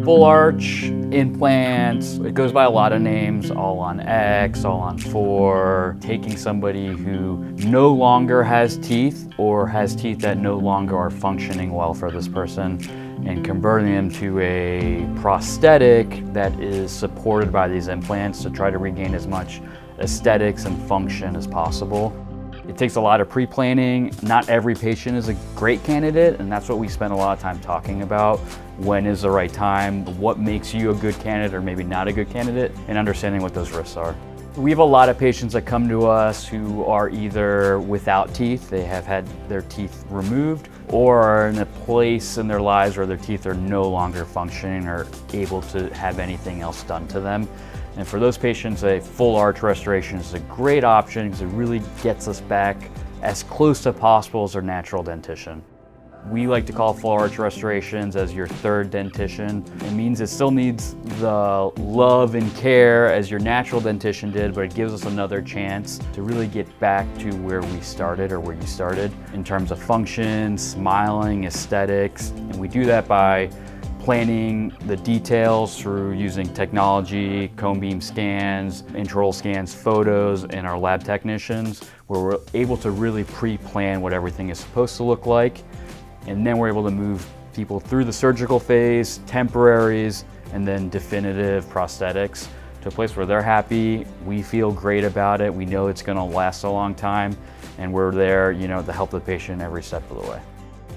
Full arch, implants, it goes by a lot of names, all on X, all on 4, taking somebody who no longer has teeth or has teeth that no longer are functioning well for this person and converting them to a prosthetic that is supported by these implants to try to regain as much aesthetics and function as possible. It takes a lot of pre-planning. Not every patient is a great candidate, and that's what we spend a lot of time talking about. When is the right time? What makes you a good candidate or maybe not a good candidate, and understanding what those risks are. We have a lot of patients that come to us who are either without teeth, they have had their teeth removed, or are in a place in their lives where their teeth are no longer functioning or able to have anything else done to them. And for those patients, a full arch restoration is a great option because it really gets us back as close to possible as our natural dentition. We like to call full arch restorations as your third dentition. It means it still needs the love and care as your natural dentition did, but it gives us another chance to really get back to where we started or where you started in terms of function, smiling, aesthetics. And we do that by planning the details through using technology, cone beam scans, intraoral scans, photos, and our lab technicians, where we're able to really pre-plan what everything is supposed to look like. And then we're able to move people through the surgical phase, temporaries, and then definitive prosthetics to a place where they're happy, we feel great about it, we know it's gonna last a long time, and we're there, to help the patient every step of the way.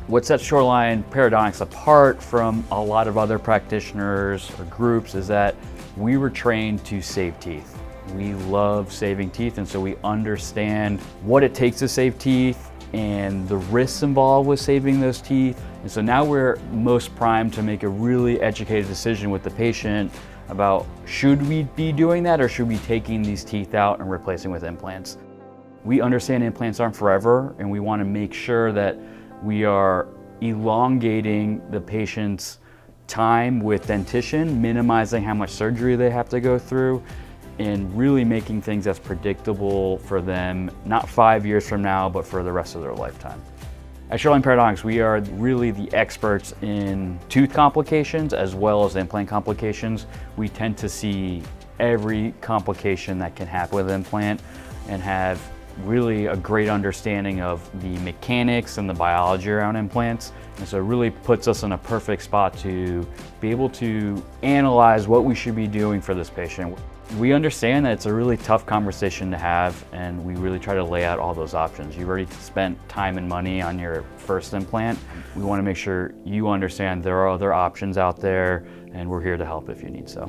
What sets Shoreline Periodontics apart from a lot of other practitioners or groups is that we were trained to save teeth. We love saving teeth, and so we understand what it takes to save teeth and the risks involved with saving those teeth. And so now we're most primed to make a really educated decision with the patient about should we be doing that or should we be taking these teeth out and replacing with implants. We understand implants aren't forever, and we want to make sure that we are elongating the patient's time with dentition, minimizing how much surgery they have to go through, and really making things as predictable for them, not 5 years from now, but for the rest of their lifetime. At Shoreline Periodontics, we are really the experts in tooth complications as well as implant complications. We tend to see every complication that can happen with implant and have really a great understanding of the mechanics and the biology around implants. And so it really puts us in a perfect spot to be able to analyze what we should be doing for this patient. We understand that it's a really tough conversation to have, and we really try to lay out all those options. You've already spent time and money on your first implant. We want to make sure you understand there are other options out there, and we're here to help if you need so.